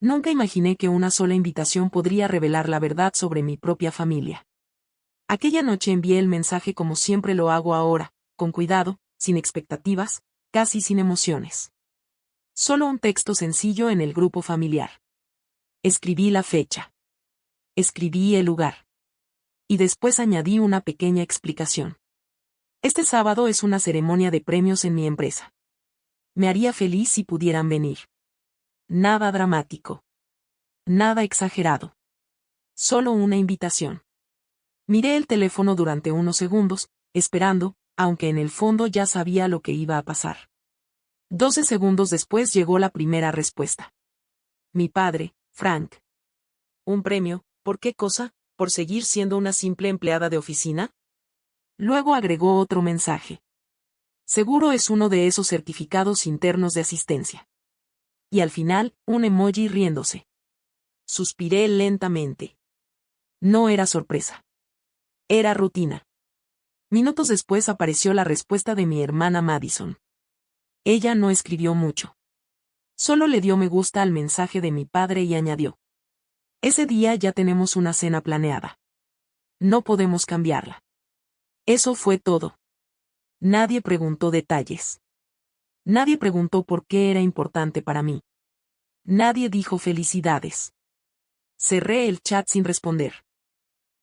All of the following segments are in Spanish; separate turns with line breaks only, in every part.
Nunca imaginé que una sola invitación podría revelar la verdad sobre mi propia familia. Aquella noche envié el mensaje como siempre lo hago ahora, con cuidado, sin expectativas, casi sin emociones. Solo un texto sencillo en el grupo familiar. Escribí la fecha. Escribí el lugar. Y después añadí una pequeña explicación. Este sábado es una ceremonia de premios en mi empresa. Me haría feliz si pudieran venir. Nada dramático. Nada exagerado. Solo una invitación. Miré el teléfono durante unos segundos, esperando, aunque en el fondo ya sabía lo que iba a pasar. 12 segundos después llegó la primera respuesta. Mi padre, Frank. ¿Un premio? ¿Por qué cosa? ¿Por seguir siendo una simple empleada de oficina? Luego agregó otro mensaje. Seguro es uno de esos certificados internos de asistencia. Y al final, un emoji riéndose. Suspiré lentamente. No era sorpresa. Era rutina. Minutos después apareció la respuesta de mi hermana Madison. Ella no escribió mucho. Solo le dio me gusta al mensaje de mi padre y añadió. Ese día ya tenemos una cena planeada. No podemos cambiarla. Eso fue todo. Nadie preguntó detalles. Nadie preguntó por qué era importante para mí. Nadie dijo felicidades. Cerré el chat sin responder.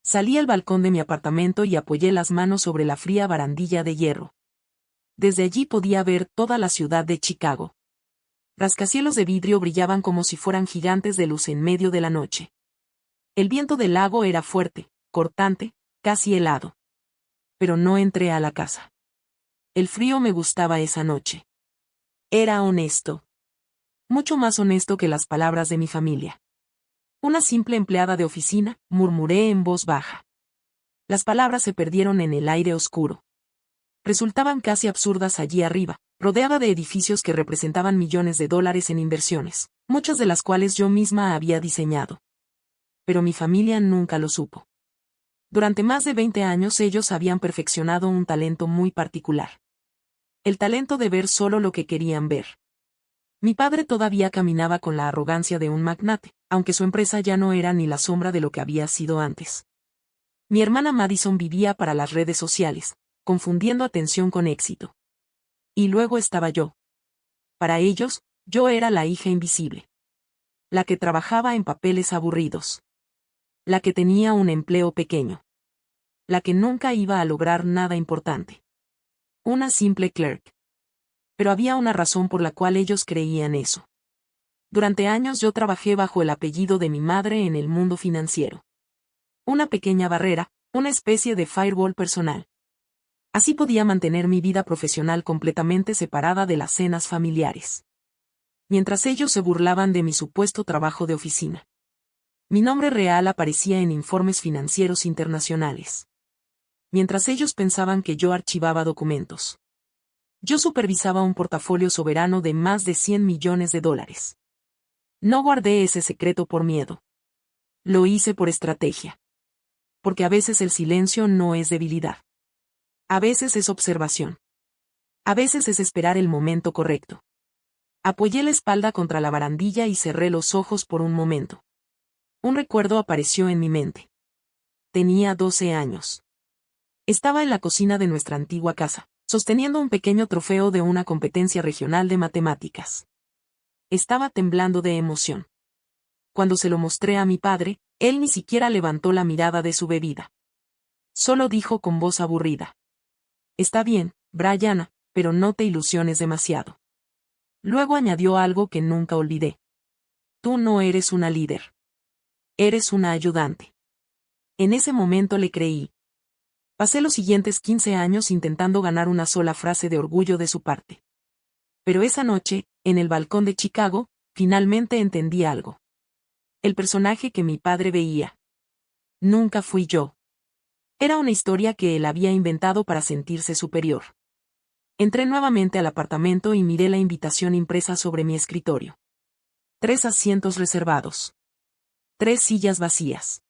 Salí al balcón de mi apartamento y apoyé las manos sobre la fría barandilla de hierro. Desde allí podía ver toda la ciudad de Chicago. Rascacielos de vidrio brillaban como si fueran gigantes de luz en medio de la noche. El viento del lago era fuerte, cortante, casi helado. Pero no entré a la casa. El frío me gustaba esa noche. Era honesto. Mucho más honesto que las palabras de mi familia. Una simple empleada de oficina, murmuré en voz baja. Las palabras se perdieron en el aire oscuro. Resultaban casi absurdas allí arriba, rodeada de edificios que representaban millones de dólares en inversiones, muchas de las cuales yo misma había diseñado. Pero mi familia nunca lo supo. Durante más de 20 años ellos habían perfeccionado un talento muy particular. El talento de ver solo lo que querían ver. Mi padre todavía caminaba con la arrogancia de un magnate, aunque su empresa ya no era ni la sombra de lo que había sido antes. Mi hermana Madison vivía para las redes sociales, confundiendo atención con éxito. Y luego estaba yo. Para ellos, yo era la hija invisible. La que trabajaba en papeles aburridos. La que tenía un empleo pequeño. La que nunca iba a lograr nada importante. Una simple clerk. Pero había una razón por la cual ellos creían eso. Durante años yo trabajé bajo el apellido de mi madre en el mundo financiero. Una pequeña barrera, una especie de firewall personal. Así podía mantener mi vida profesional completamente separada de las cenas familiares. Mientras ellos se burlaban de mi supuesto trabajo de oficina. Mi nombre real aparecía en informes financieros internacionales. Mientras ellos pensaban que yo archivaba documentos. Yo supervisaba un portafolio soberano de más de 100 millones de dólares. No guardé ese secreto por miedo. Lo hice por estrategia. Porque a veces el silencio no es debilidad. A veces es observación. A veces es esperar el momento correcto. Apoyé la espalda contra la barandilla y cerré los ojos por un momento. Un recuerdo apareció en mi mente. Tenía 12 años. Estaba en la cocina de nuestra antigua casa, sosteniendo un pequeño trofeo de una competencia regional de matemáticas. Estaba temblando de emoción. Cuando se lo mostré a mi padre, él ni siquiera levantó la mirada de su bebida. Solo dijo con voz aburrida. Está bien, Brianna, pero no te ilusiones demasiado. Luego añadió algo que nunca olvidé. Tú no eres una líder. Eres una ayudante. En ese momento le creí. Pasé los siguientes 15 años intentando ganar una sola frase de orgullo de su parte. Pero esa noche, en el balcón de Chicago, finalmente entendí algo. El personaje que mi padre veía. Nunca fui yo. Era una historia que él había inventado para sentirse superior. Entré nuevamente al apartamento y miré la invitación impresa sobre mi escritorio. 3 asientos reservados. 3 sillas vacías.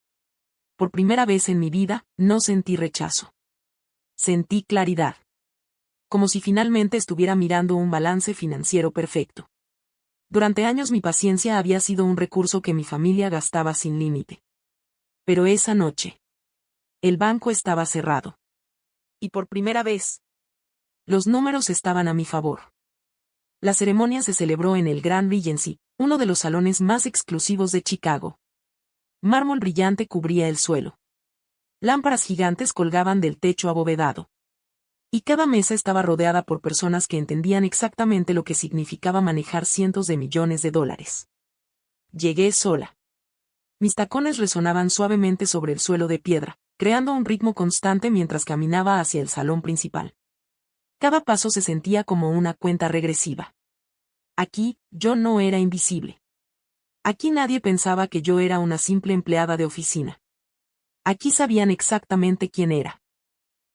Por primera vez en mi vida, no sentí rechazo. Sentí claridad. Como si finalmente estuviera mirando un balance financiero perfecto. Durante años mi paciencia había sido un recurso que mi familia gastaba sin límite. Pero esa noche, el banco estaba cerrado. Y por primera vez, los números estaban a mi favor. La ceremonia se celebró en el Grand Regency, uno de los salones más exclusivos de Chicago. Mármol brillante cubría el suelo. Lámparas gigantes colgaban del techo abovedado. Y cada mesa estaba rodeada por personas que entendían exactamente lo que significaba manejar cientos de millones de dólares. Llegué sola. Mis tacones resonaban suavemente sobre el suelo de piedra, creando un ritmo constante mientras caminaba hacia el salón principal. Cada paso se sentía como una cuenta regresiva. Aquí, yo no era invisible. Aquí nadie pensaba que yo era una simple empleada de oficina. Aquí sabían exactamente quién era.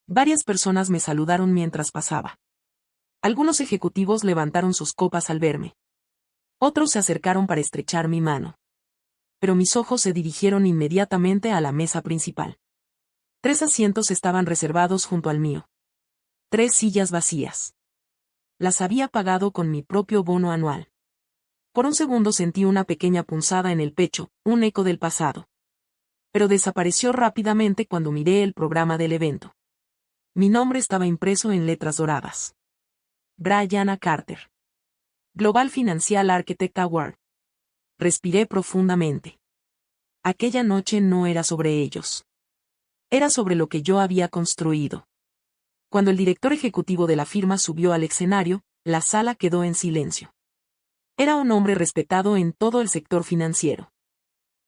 Varias personas me saludaron mientras pasaba. Algunos ejecutivos levantaron sus copas al verme. Otros se acercaron para estrechar mi mano. Pero mis ojos se dirigieron inmediatamente a la mesa principal. 3 asientos estaban reservados junto al mío. 3 sillas vacías. Las había pagado con mi propio bono anual. Por un segundo sentí una pequeña punzada en el pecho, un eco del pasado. Pero desapareció rápidamente cuando miré el programa del evento. Mi nombre estaba impreso en letras doradas. Bryana Carter. Global Financial Architect Award. Respiré profundamente. Aquella noche no era sobre ellos. Era sobre lo que yo había construido. Cuando el director ejecutivo de la firma subió al escenario, la sala quedó en silencio. Era un hombre respetado en todo el sector financiero.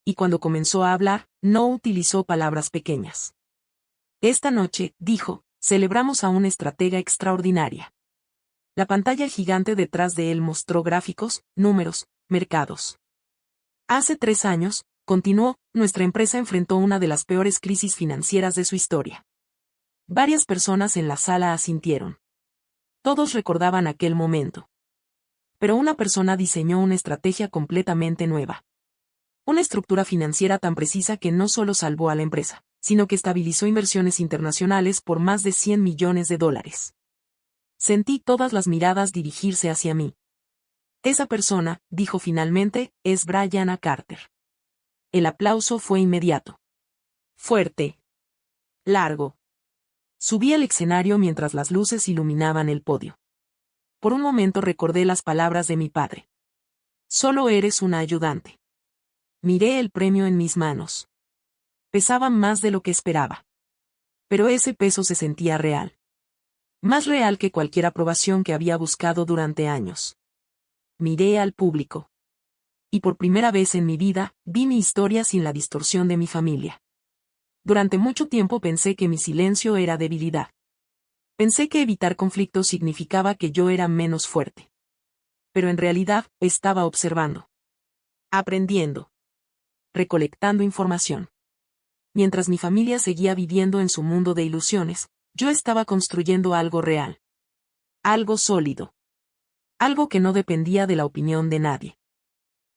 Y cuando comenzó a hablar, no utilizó palabras pequeñas. Esta noche, dijo, celebramos a una estratega extraordinaria. La pantalla gigante detrás de él mostró gráficos, números, mercados. Hace 3 años, continuó, nuestra empresa enfrentó una de las peores crisis financieras de su historia. Varias personas en la sala asintieron. Todos recordaban aquel momento. Pero una persona diseñó una estrategia completamente nueva. Una estructura financiera tan precisa que no solo salvó a la empresa, sino que estabilizó inversiones internacionales por más de $100 millones. Sentí todas las miradas dirigirse hacia mí. Esa persona, dijo finalmente, es Bryana Carter. El aplauso fue inmediato. Fuerte. Largo. Subí al escenario mientras las luces iluminaban el podio. Por un momento recordé las palabras de mi padre. Solo eres una ayudante. Miré el premio en mis manos. Pesaban más de lo que esperaba. Pero ese peso se sentía real. Más real que cualquier aprobación que había buscado durante años. Miré al público. Y por primera vez en mi vida, vi mi historia sin la distorsión de mi familia. Durante mucho tiempo pensé que mi silencio era debilidad. Pensé que evitar conflictos significaba que yo era menos fuerte. Pero en realidad, estaba observando. Aprendiendo. Recolectando información. Mientras mi familia seguía viviendo en su mundo de ilusiones, yo estaba construyendo algo real. Algo sólido. Algo que no dependía de la opinión de nadie.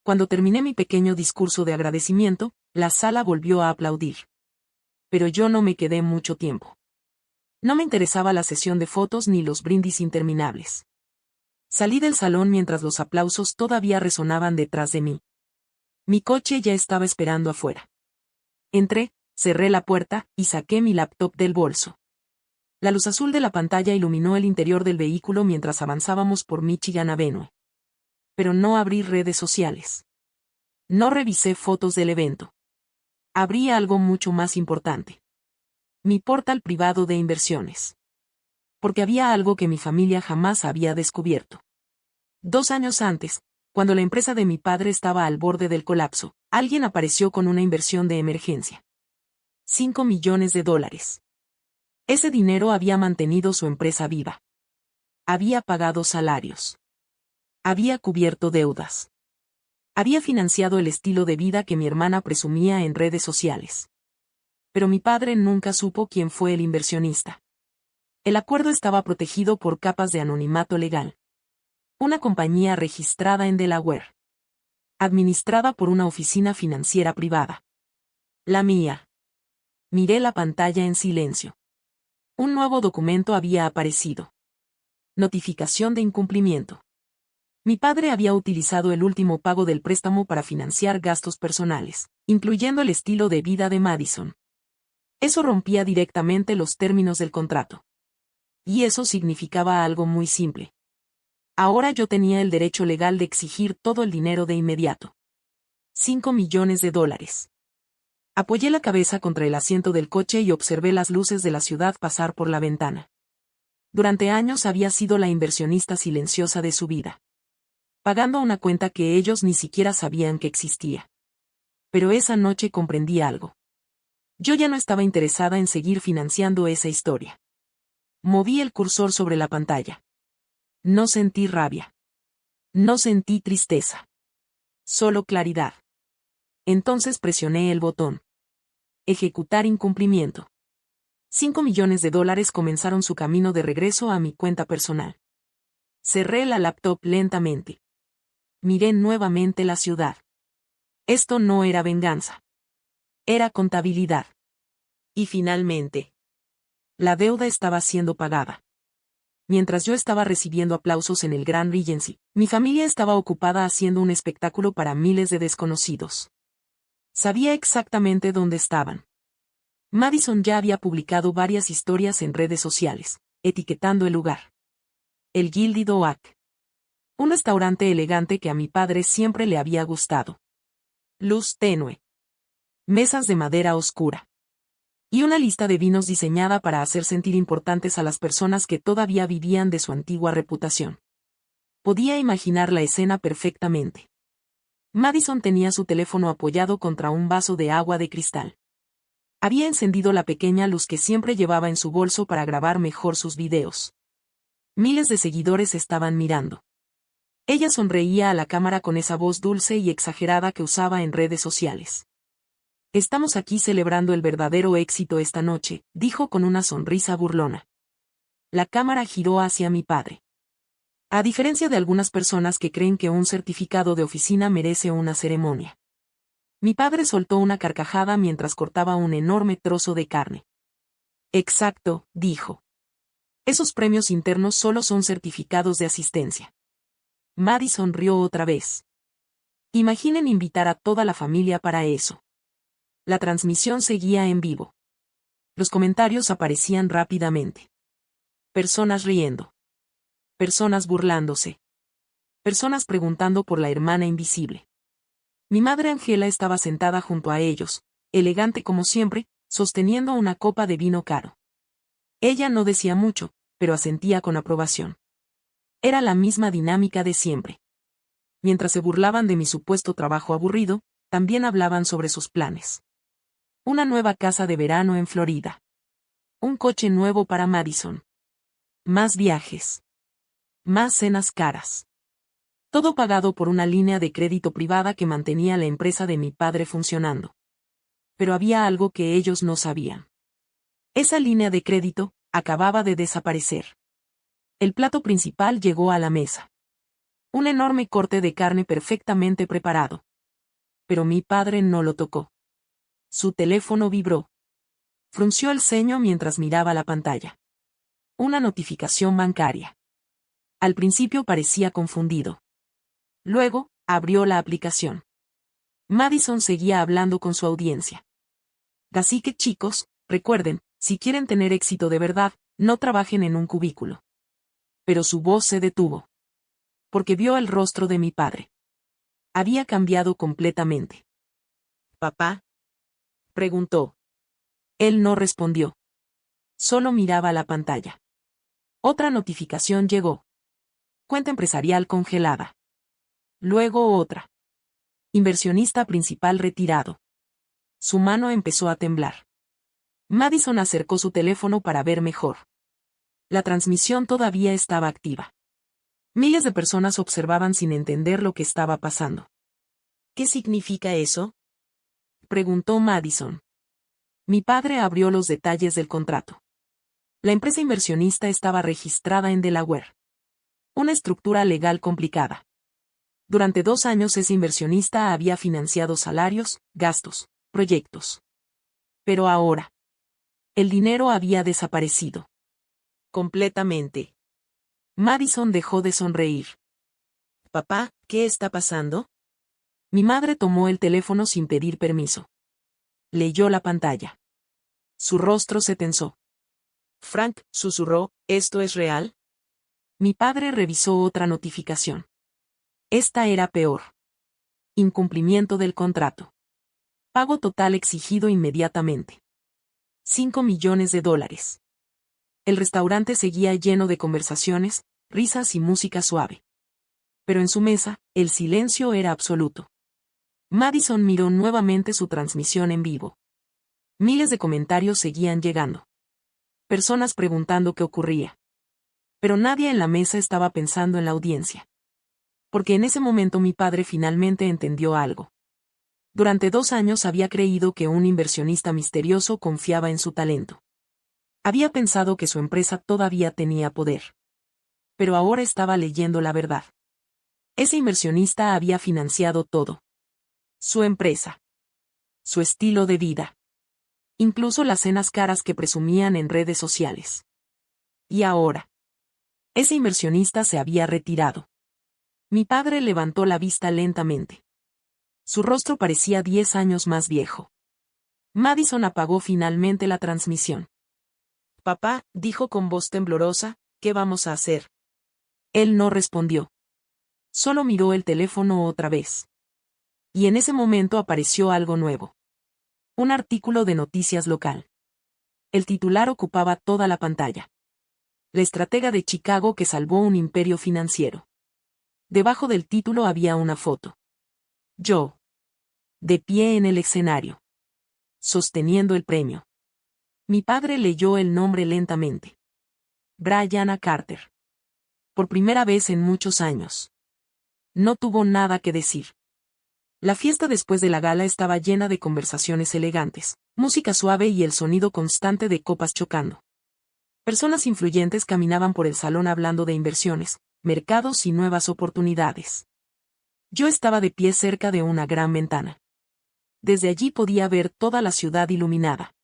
Cuando terminé mi pequeño discurso de agradecimiento, la sala volvió a aplaudir. Pero yo no me quedé mucho tiempo. No me interesaba la sesión de fotos ni los brindis interminables. Salí del salón mientras los aplausos todavía resonaban detrás de mí. Mi coche ya estaba esperando afuera. Entré, cerré la puerta y saqué mi laptop del bolso. La luz azul de la pantalla iluminó el interior del vehículo mientras avanzábamos por Michigan Avenue. Pero no abrí redes sociales. No revisé fotos del evento. Abrí algo mucho más importante. Mi portal privado de inversiones. Porque había algo que mi familia jamás había descubierto. 2 años antes, cuando la empresa de mi padre estaba al borde del colapso, alguien apareció con una inversión de emergencia. $5 millones. Ese dinero había mantenido su empresa viva. Había pagado salarios. Había cubierto deudas. Había financiado el estilo de vida que mi hermana presumía en redes sociales. Pero mi padre nunca supo quién fue el inversionista. El acuerdo estaba protegido por capas de anonimato legal. Una compañía registrada en Delaware. Administrada por una oficina financiera privada. La mía. Miré la pantalla en silencio. Un nuevo documento había aparecido. Notificación de incumplimiento. Mi padre había utilizado el último pago del préstamo para financiar gastos personales, incluyendo el estilo de vida de Madison. Eso rompía directamente los términos del contrato. Y eso significaba algo muy simple. Ahora yo tenía el derecho legal de exigir todo el dinero de inmediato. $5 millones. Apoyé la cabeza contra el asiento del coche y observé las luces de la ciudad pasar por la ventana. Durante años había sido la inversionista silenciosa de su vida, pagando una cuenta que ellos ni siquiera sabían que existía. Pero esa noche comprendí algo. Yo ya no estaba interesada en seguir financiando esa historia. Moví el cursor sobre la pantalla. No sentí rabia. No sentí tristeza. Solo claridad. Entonces presioné el botón. Ejecutar incumplimiento. $5 millones comenzaron su camino de regreso a mi cuenta personal. Cerré la laptop lentamente. Miré nuevamente la ciudad. Esto no era venganza. Era contabilidad. Y finalmente, la deuda estaba siendo pagada. Mientras yo estaba recibiendo aplausos en el Grand Regency, mi familia estaba ocupada haciendo un espectáculo para miles de desconocidos. Sabía exactamente dónde estaban. Madison ya había publicado varias historias en redes sociales, etiquetando el lugar. El Gilded Oak. Un restaurante elegante que a mi padre siempre le había gustado. Luz tenue. Mesas de madera oscura. Y una lista de vinos diseñada para hacer sentir importantes a las personas que todavía vivían de su antigua reputación. Podía imaginar la escena perfectamente. Madison tenía su teléfono apoyado contra un vaso de agua de cristal. Había encendido la pequeña luz que siempre llevaba en su bolso para grabar mejor sus videos. Miles de seguidores estaban mirando. Ella sonreía a la cámara con esa voz dulce y exagerada que usaba en redes sociales. Estamos aquí celebrando el verdadero éxito esta noche, dijo con una sonrisa burlona. La cámara giró hacia mi padre. A diferencia de algunas personas que creen que un certificado de oficina merece una ceremonia. Mi padre soltó una carcajada mientras cortaba un enorme trozo de carne. Exacto, dijo. Esos premios internos solo son certificados de asistencia. Madison rió otra vez. Imaginen invitar a toda la familia para eso. La transmisión seguía en vivo. Los comentarios aparecían rápidamente. Personas riendo. Personas burlándose. Personas preguntando por la hermana invisible. Mi madre Angela estaba sentada junto a ellos, elegante como siempre, sosteniendo una copa de vino caro. Ella no decía mucho, pero asentía con aprobación. Era la misma dinámica de siempre. Mientras se burlaban de mi supuesto trabajo aburrido, también hablaban sobre sus planes. Una nueva casa de verano en Florida. Un coche nuevo para Madison. Más viajes. Más cenas caras. Todo pagado por una línea de crédito privada que mantenía la empresa de mi padre funcionando. Pero había algo que ellos no sabían. Esa línea de crédito acababa de desaparecer. El plato principal llegó a la mesa. Un enorme corte de carne perfectamente preparado. Pero mi padre no lo tocó. Su teléfono vibró. Frunció el ceño mientras miraba la pantalla. Una notificación bancaria. Al principio parecía confundido. Luego, abrió la aplicación. Madison seguía hablando con su audiencia. Así que chicos, recuerden, si quieren tener éxito de verdad, no trabajen en un cubículo. Pero su voz se detuvo. Porque vio el rostro de mi padre. Había cambiado completamente. ¿Papá? Preguntó. Él no respondió. Solo miraba la pantalla. Otra notificación llegó. Cuenta empresarial congelada. Luego otra. Inversionista principal retirado. Su mano empezó a temblar. Madison acercó su teléfono para ver mejor. La transmisión todavía estaba activa. Miles de personas observaban sin entender lo que estaba pasando. ¿Qué significa eso? Preguntó Madison. Mi padre abrió los detalles del contrato. La empresa inversionista estaba registrada en Delaware. Una estructura legal complicada. Durante 2 años ese inversionista había financiado salarios, gastos, proyectos. Pero ahora, el dinero había desaparecido. Completamente. Madison dejó de sonreír. Papá, ¿qué está pasando? Mi madre tomó el teléfono sin pedir permiso. Leyó la pantalla. Su rostro se tensó. Frank, susurró, ¿esto es real? Mi padre revisó otra notificación. Esta era peor. Incumplimiento del contrato. Pago total exigido inmediatamente. $5 millones. El restaurante seguía lleno de conversaciones, risas y música suave. Pero en su mesa, el silencio era absoluto. Madison miró nuevamente su transmisión en vivo. Miles de comentarios seguían llegando. Personas preguntando qué ocurría. Pero nadie en la mesa estaba pensando en la audiencia. Porque en ese momento mi padre finalmente entendió algo. Durante 2 años había creído que un inversionista misterioso confiaba en su talento. Había pensado que su empresa todavía tenía poder. Pero ahora estaba leyendo la verdad. Ese inversionista había financiado todo. Su empresa. Su estilo de vida. Incluso las cenas caras que presumían en redes sociales. Y ahora. Ese inversionista se había retirado. Mi padre levantó la vista lentamente. Su rostro parecía 10 años más viejo. Madison apagó finalmente la transmisión. Papá, dijo con voz temblorosa, ¿qué vamos a hacer? Él no respondió. Solo miró el teléfono otra vez. Y en ese momento apareció algo nuevo. Un artículo de noticias local. El titular ocupaba toda la pantalla. La estratega de Chicago que salvó un imperio financiero. Debajo del título había una foto. Yo. De pie en el escenario. Sosteniendo el premio. Mi padre leyó el nombre lentamente. Brianna Carter. Por primera vez en muchos años. No tuvo nada que decir. La fiesta después de la gala estaba llena de conversaciones elegantes, música suave y el sonido constante de copas chocando. Personas influyentes caminaban por el salón hablando de inversiones, mercados y nuevas oportunidades. Yo estaba de pie cerca de una gran ventana. Desde allí podía ver toda la ciudad iluminada.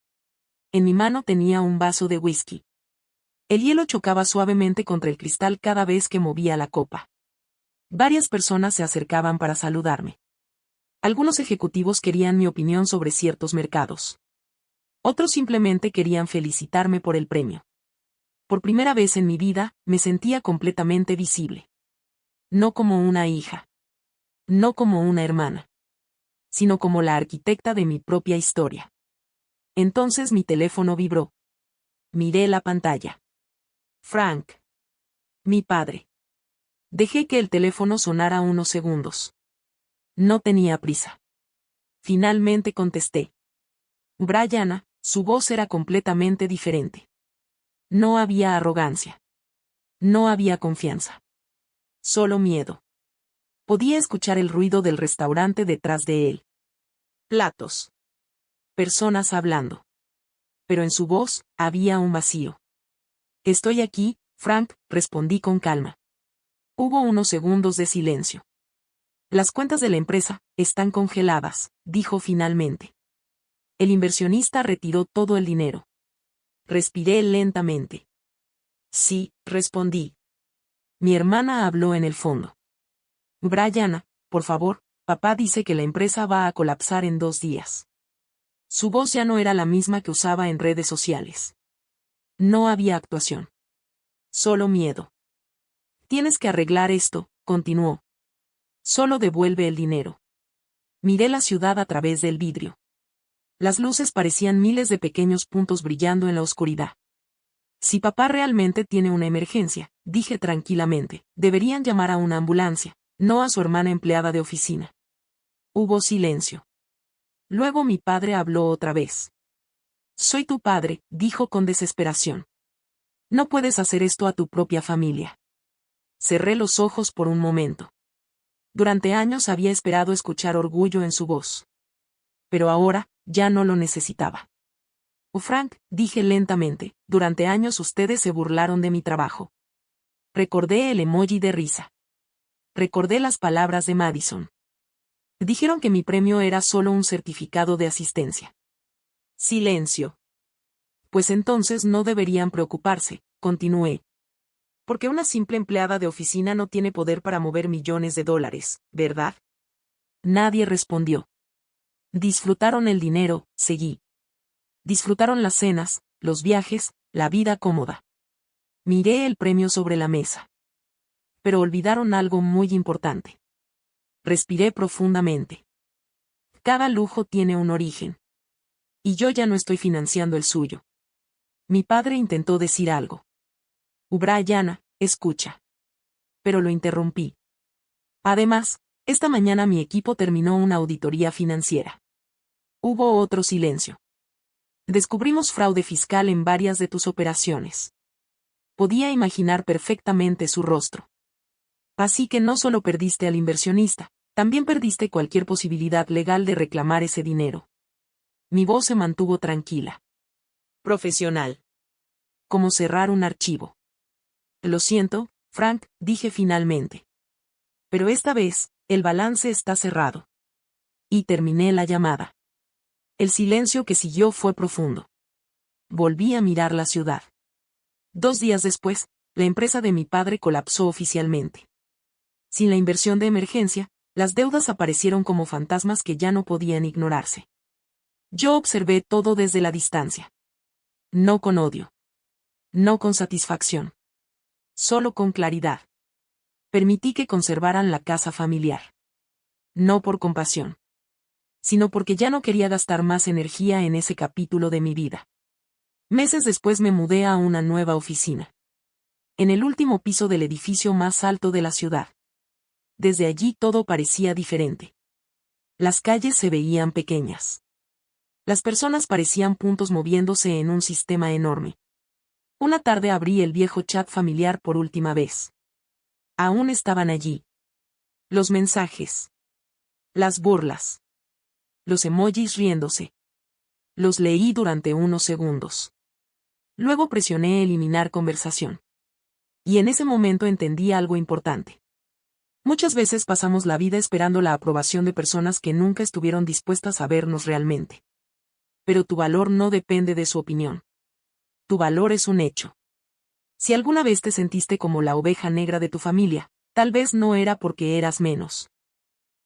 En mi mano tenía un vaso de whisky. El hielo chocaba suavemente contra el cristal cada vez que movía la copa. Varias personas se acercaban para saludarme. Algunos ejecutivos querían mi opinión sobre ciertos mercados. Otros simplemente querían felicitarme por el premio. Por primera vez en mi vida, me sentía completamente visible. No como una hija. No como una hermana. Sino como la arquitecta de mi propia historia. Entonces mi teléfono vibró. Miré la pantalla. Frank. Mi padre. Dejé que el teléfono sonara unos segundos. No tenía prisa. Finalmente contesté. Brianna, su voz era completamente diferente. No había arrogancia. No había confianza. Solo miedo. Podía escuchar el ruido del restaurante detrás de él. Platos. Personas hablando. Pero en su voz, había un vacío. Estoy aquí, Frank, respondí con calma. Hubo unos segundos de silencio. Las cuentas de la empresa están congeladas, dijo finalmente. El inversionista retiró todo el dinero. Respiré lentamente. Sí, respondí. Mi hermana habló en el fondo. Brianna, por favor, papá dice que la empresa va a colapsar en 2 días. Su voz ya no era la misma que usaba en redes sociales. No había actuación. Solo miedo. Tienes que arreglar esto, continuó. Solo devuelve el dinero. Miré la ciudad a través del vidrio. Las luces parecían miles de pequeños puntos brillando en la oscuridad. Si papá realmente tiene una emergencia, dije tranquilamente, deberían llamar a una ambulancia, no a su hermana empleada de oficina. Hubo silencio. Luego mi padre habló otra vez. Soy tu padre, dijo con desesperación. No puedes hacer esto a tu propia familia. Cerré los ojos por un momento. Durante años había esperado escuchar orgullo en su voz. Pero ahora, ya no lo necesitaba. Oh Frank, dije lentamente, durante años ustedes se burlaron de mi trabajo. Recordé el emoji de risa. Recordé las palabras de Madison. Dijeron que mi premio era solo un certificado de asistencia. Silencio. Pues entonces no deberían preocuparse, continué. Porque una simple empleada de oficina no tiene poder para mover millones de dólares, ¿verdad? Nadie respondió. Disfrutaron el dinero, seguí. Disfrutaron las cenas, los viajes, la vida cómoda. Miré el premio sobre la mesa. Pero olvidaron algo muy importante. Respiré profundamente. Cada lujo tiene un origen. Y yo ya no estoy financiando el suyo. Mi padre intentó decir algo. Brianna, escucha. Pero lo interrumpí. Además, esta mañana mi equipo terminó una auditoría financiera. Hubo otro silencio. Descubrimos fraude fiscal en varias de tus operaciones. Podía imaginar perfectamente su rostro. Así que no solo perdiste al inversionista, también perdiste cualquier posibilidad legal de reclamar ese dinero. Mi voz se mantuvo tranquila. Profesional. Como cerrar un archivo. Lo siento, Frank, dije finalmente. Pero esta vez, el balance está cerrado. Y terminé la llamada. El silencio que siguió fue profundo. Volví a mirar la ciudad. 2 días después, la empresa de mi padre colapsó oficialmente. Sin la inversión de emergencia, las deudas aparecieron como fantasmas que ya no podían ignorarse. Yo observé todo desde la distancia. No con odio. No con satisfacción. Solo con claridad. Permití que conservaran la casa familiar. No por compasión. Sino porque ya no quería gastar más energía en ese capítulo de mi vida. Meses después me mudé a una nueva oficina. En el último piso del edificio más alto de la ciudad. Desde allí todo parecía diferente. Las calles se veían pequeñas. Las personas parecían puntos moviéndose en un sistema enorme. Una tarde abrí el viejo chat familiar por última vez. Aún estaban allí. Los mensajes. Las burlas. Los emojis riéndose. Los leí durante unos segundos. Luego presioné eliminar conversación. Y en ese momento entendí algo importante. Muchas veces pasamos la vida esperando la aprobación de personas que nunca estuvieron dispuestas a vernos realmente. Pero tu valor no depende de su opinión. Tu valor es un hecho. Si alguna vez te sentiste como la oveja negra de tu familia, tal vez no era porque eras menos.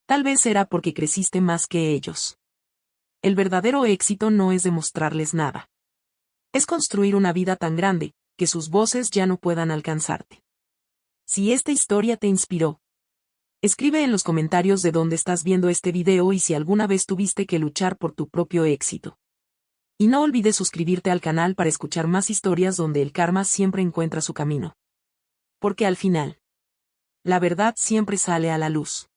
Tal vez era porque creciste más que ellos. El verdadero éxito no es demostrarles nada. Es construir una vida tan grande, que sus voces ya no puedan alcanzarte. Si esta historia te inspiró, escribe en los comentarios de dónde estás viendo este video y si alguna vez tuviste que luchar por tu propio éxito. Y no olvides suscribirte al canal para escuchar más historias donde el karma siempre encuentra su camino. Porque al final, la verdad siempre sale a la luz.